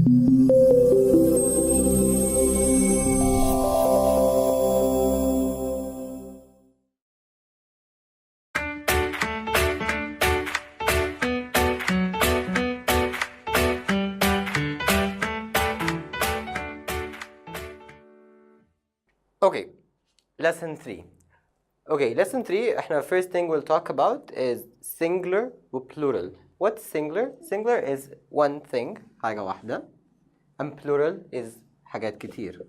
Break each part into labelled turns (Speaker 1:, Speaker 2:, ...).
Speaker 1: Okay, lesson 3. Okay, lesson 3, احنا first thing we'll talk about is singular و plural. What's singular? Singular is one thing, حاجة واحدة, and plural is حاجات كتير.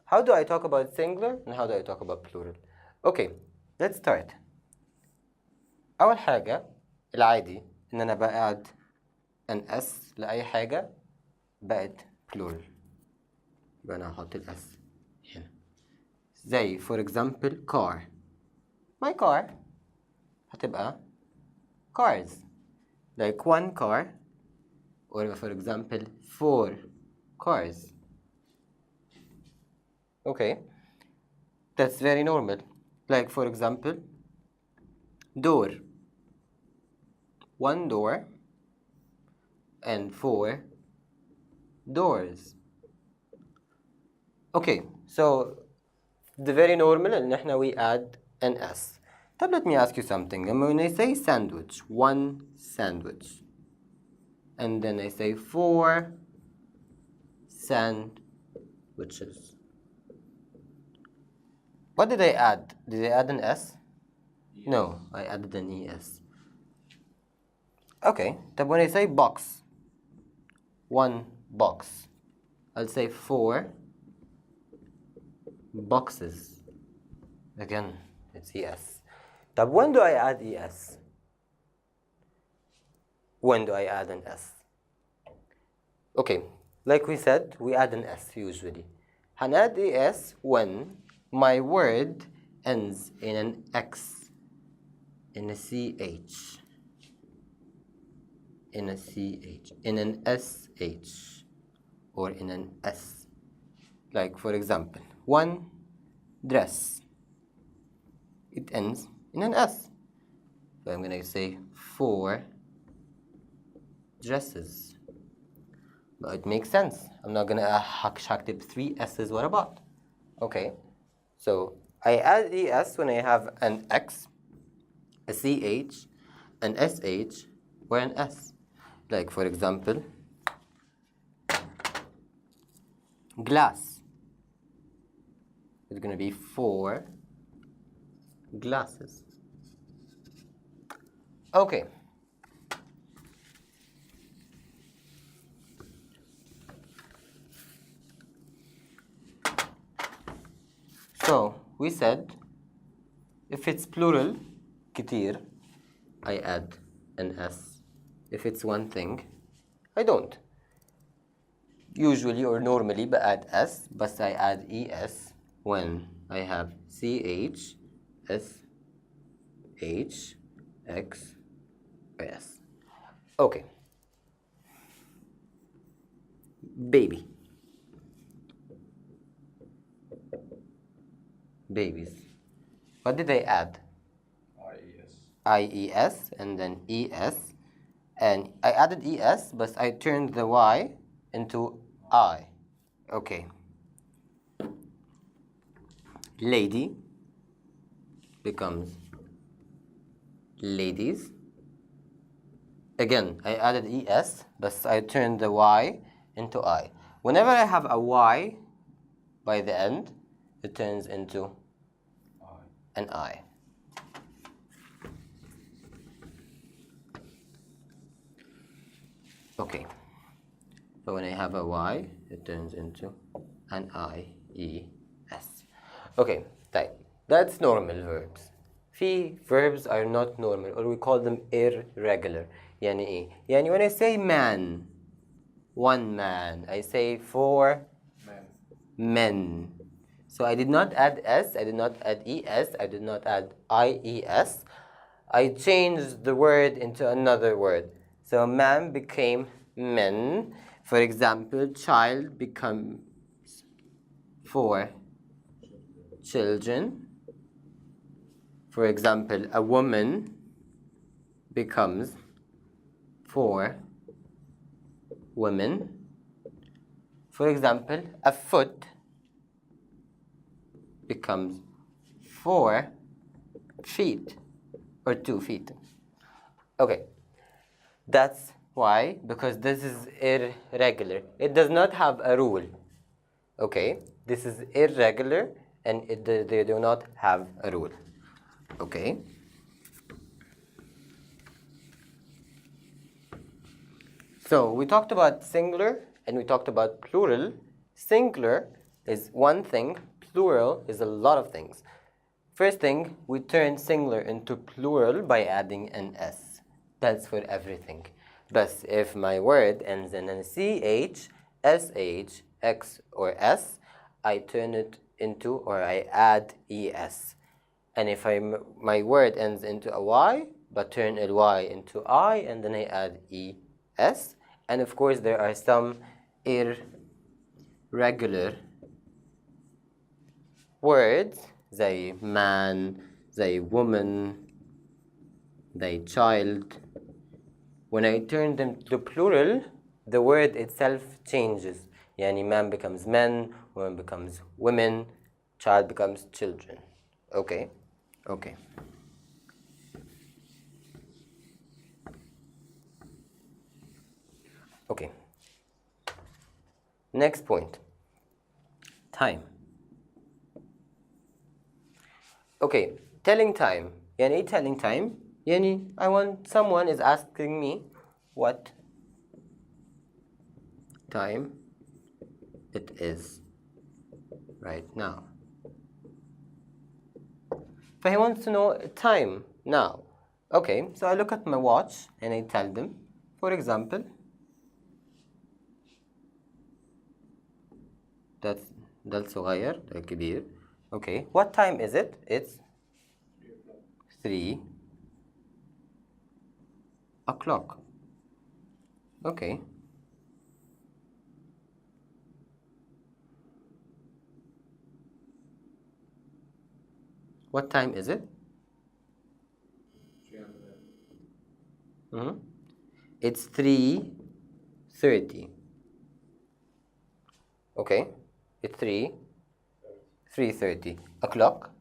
Speaker 1: How do I talk about singular and how do I talk about plural? Okay, let's start. أول حاجة العادي إن أنا بقعد an s لأي حاجة بقت plural. يبقى أنا هحط ال s هنا. زي for example car. My car هتبقى cars. Like one car or for example 4 cars. Okay, that's very normal. Like for example door. One door and 4 doors. Okay, so the very normal إن إحنا we add an s. طب let me ask you something. When I say sandwich, one sandwich, and then I say 4 sandwiches. What did I add? Did I add an s? Yes. No, I added an es. Okay, طب when I say box, one box, I'll say 4 boxes. Again, it's es. طب when do I add es? When do I add an s? Okay, like we said, we add an s usually. هنadd es when my word ends in an x, in a ch, in a ch, in an sh, or in an s. Like for example, one dress, it ends in an s. So I'm going to say 4 dresses. But it makes sense. I'm not going to هكتب 3 s's. What about? Okay, so I add es when I have an x, a ch, an sh, or an s. Like for example, glass. It's going to be 4 glasses. Okay. So we said if it's plural كتير, I add an s. If it's one thing, I don't. Usually or normally I add s, but I add es when I have ch, s, h, x, or s. Okay. Baby. Babies. What did I add? IES and then ES. And I added ES, but I turned the Y into I. Okay. Lady becomes ladies. Again, I added ES, but I turned the Y into I. Whenever I have a Y by the end, it turns into an I. Okay. So when I have a Y, it turns into an IES. Okay, type. That's normal verbs. في verbs are not normal, or we call them irregular. يعني إيه؟ يعني when I say man, one man, I say 4 men. So I did not add s, I did not add es, I did not add ies. I changed the word into another word. So man became men. For example, child becomes 4 children. For example, a woman becomes 4 women. For example, a foot becomes 4 feet or 2 feet. Okay, that's why, because this is irregular. It does not have a rule. Okay, this is irregular and they do not have a rule. Okay. So we talked about singular and we talked about plural. Singular is one thing, plural is a lot of things. First thing, we turn singular into plural by adding an S. That's for everything. But if my word ends in a CH, SH, X, or S, I turn it into, or I add ES. And if my word ends into a Y, but turn a Y into I, and then I add ES. And of course, there are some irregular words, زي man, زي woman, زي child. When I turn them to plural, the word itself changes. Yani man becomes men, woman becomes women, child becomes children. Okay? Okay. Okay. Next point. Time. Okay, telling time. Yani telling time. Yani someone is asking me what time it is right now. So he wants to know time now. Okay, so I look at my watch and I tell them, for example, ده الصغير ده الكبير. Okay, what time is it? It's 3 o'clock. Okay. What time is it? It's 3:30. Okay, it's 3:30. O'clock?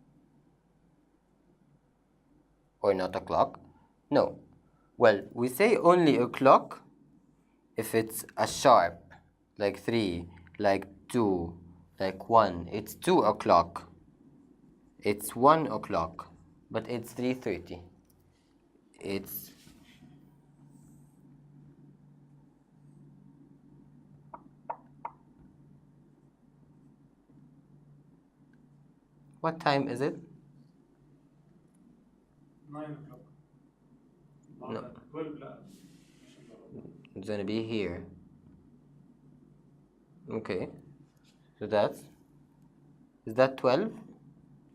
Speaker 1: Or not o'clock? No. Well, we say only o'clock if it's a sharp, like 3, like 2, like 1. It's 2 o'clock. It's 1 o'clock, but it's 3:30. It's what time is it?
Speaker 2: 9 o'clock.
Speaker 1: No.
Speaker 2: 12 لا.
Speaker 1: It's gonna be here. Okay. So is that 12?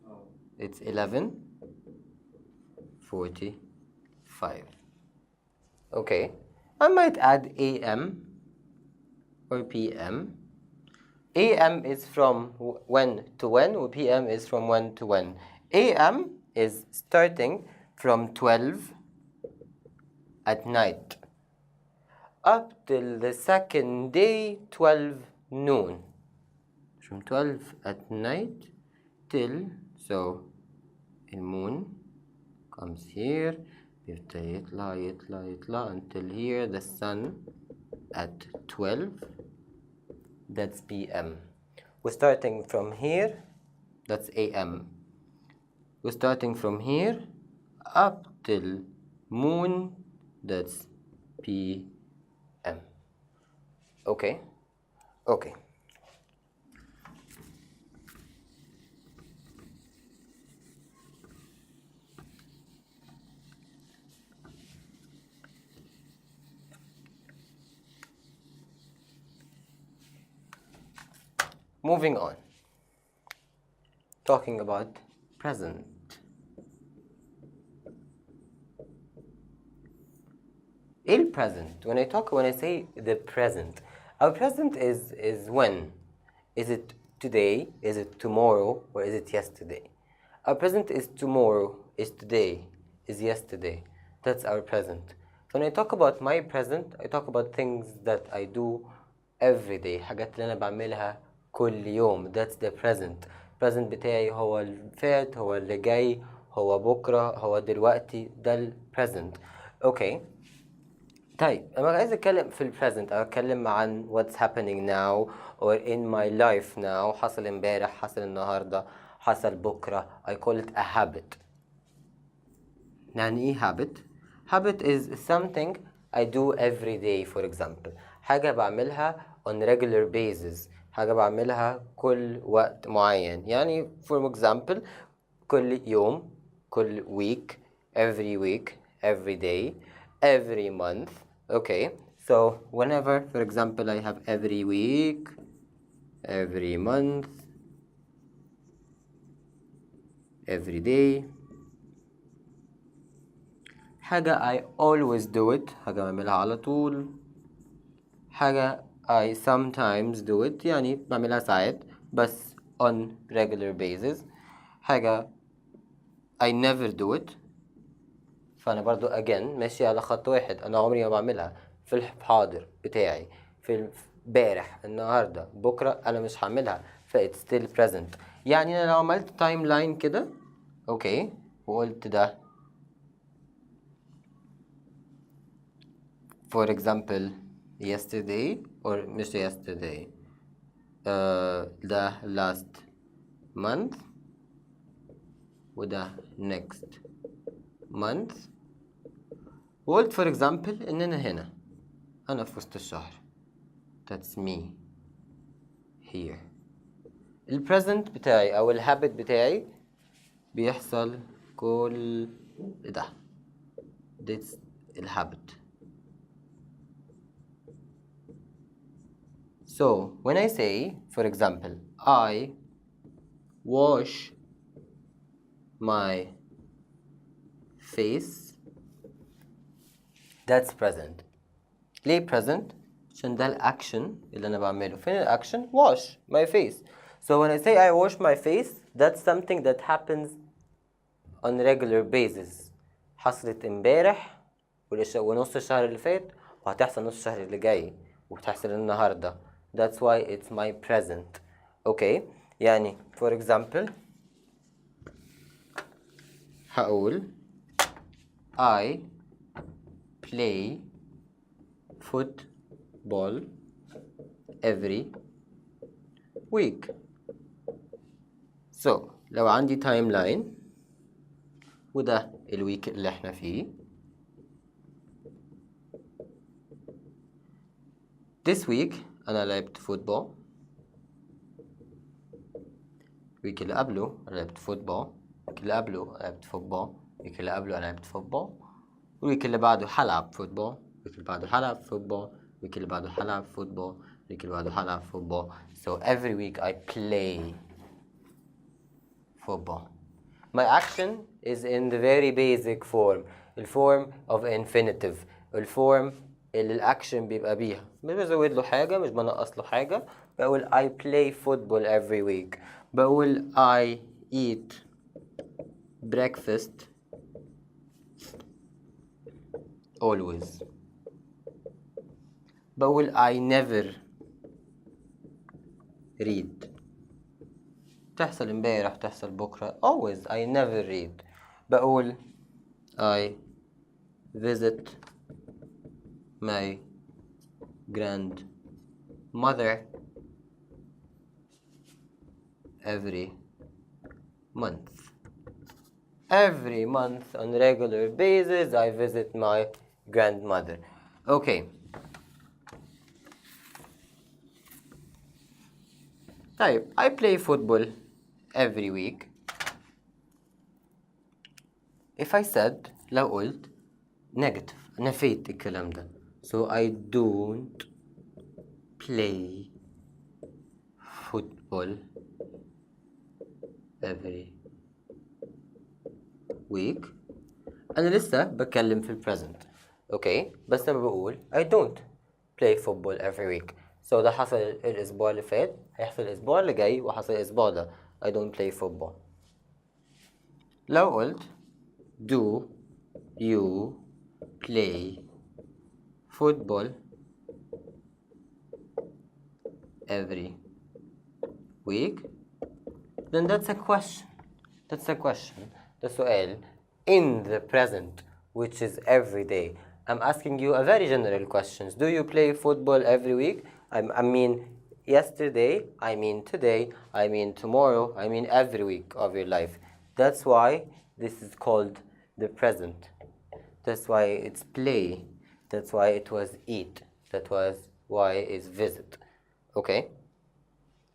Speaker 2: No.
Speaker 1: It's 11:45. Okay. I might add AM or PM. AM is from when to when, or PM is from when to when. AM is starting from 12 at night up till the second day, 12 noon. From 12 at night till, so the moon comes here, يطلع until here, the sun at 12. That's PM. We're starting from here, that's AM. We're starting from here up till moon, that's PM. Okay? Okay. Moving on. Talking about present. Il present. When I say the present, our present is when? Is it today? Is it tomorrow? Or is it yesterday? Our present is tomorrow, is today, is yesterday. That's our present. So when I talk about my present, I talk about things that I do every day. حاجات اللي أنا بعملها كل يوم. That's the present. present بتاعي هو اللي فات، هو اللي جاي، هو بكرة، هو دلوقتي. ده ال present. Okay. طيب أنا عايز أتكلم في ال present، أتكلم عن what's happening now or in my life now. حصل امبارح، حصل النهاردة، حصل بكرة. I call it a habit. يعني إيه habit؟ habit is something I do every day. for example حاجة بعملها on regular basis، حاجة بعملها كل وقت معين. يعني for example كل يوم، كل week، every day, every month. Okay, so whenever for example I have every week, every month, every day. حاجة I always do it، حاجة بعملها على طول. حاجة I sometimes do it، يعني بعملها ساعات بس on regular basis. حاجة I never do it، فأنا برضو again ماشي على خط واحد. أنا عمري ما بعملها في الحاضر بتاعي، في البارح، النهاردة، بكرة. أنا مش هعملها، ف it's still present. يعني أنا لو عملت تايم لاين كده أوكي وقلت ده for example yesterday or مش yesterday ده last month وده next month، وقلت for example إننا هنا، أنا في وسط الشهر. that's me here. ال present بتاعي أو ال habit بتاعي بيحصل كل ده. that's ال habit. So when I say for example I wash my face، that's present. ليه present؟ عشان ده الأكشن اللي أنا بعمله. فين الأكشن؟ wash my face. So when I say I wash my face, that's something that happens on regular basis. حصلت امبارح ونص الشهر اللي فات، وهتحصل نص الشهر اللي جاي، وبتحصل النهاردة. That's why it's my present. Okay. يعني for example هقول I play football every week. So لو عندي تايم لاين وده الويك اللي احنا فيه. This week أنا لعبت فوتبول. الويك اللي قبله أنا لعبت فوتبول. الويك اللي قبله أنا لعبت فوتبول. الويك اللي قبله أنا لعبت فوتبول. الويك اللي بعده هلعب فوتبول. الويك اللي بعده هلعب فوتبول. الويك اللي بعده هلعب فوتبول. الويك اللي بعده هلعب فوتبول. So every week I play football. My action is in the very basic form. الform of infinitive. الform اللي الأكشن بيبقى بيها. مش بزود له حاجة، مش بنقص له حاجة. بقول I play football every week. بقول I eat breakfast always. بقول I never read. تحصل امبارح، تحصل بكرة. always I never read. بقول I visit my grandmother every month. Every month on regular basis I visit my grandmother. Okay. طيب I play football every week. If I said لو قلت negative نفيت الكلام ده. So I don't play football every week. أنا لسه بتكلم في present. أوكي بس لما بقول I don't play football every week. So ده حصل الأسبوع اللي فات، هيحصل الأسبوع اللي جاي، وحصل الأسبوع ده. I don't play football. لو قلت do you play football every week, then that's a question. That's a question. ده سؤال in the present, which is every day. I'm asking you a very general questions. Do you play football every week? I mean yesterday, I mean today, I mean tomorrow, I mean every week of your life. That's why this is called the present. That's why it's play. That's why it was eat. That was why it's visit. Okay?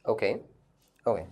Speaker 1: Okay? Okay.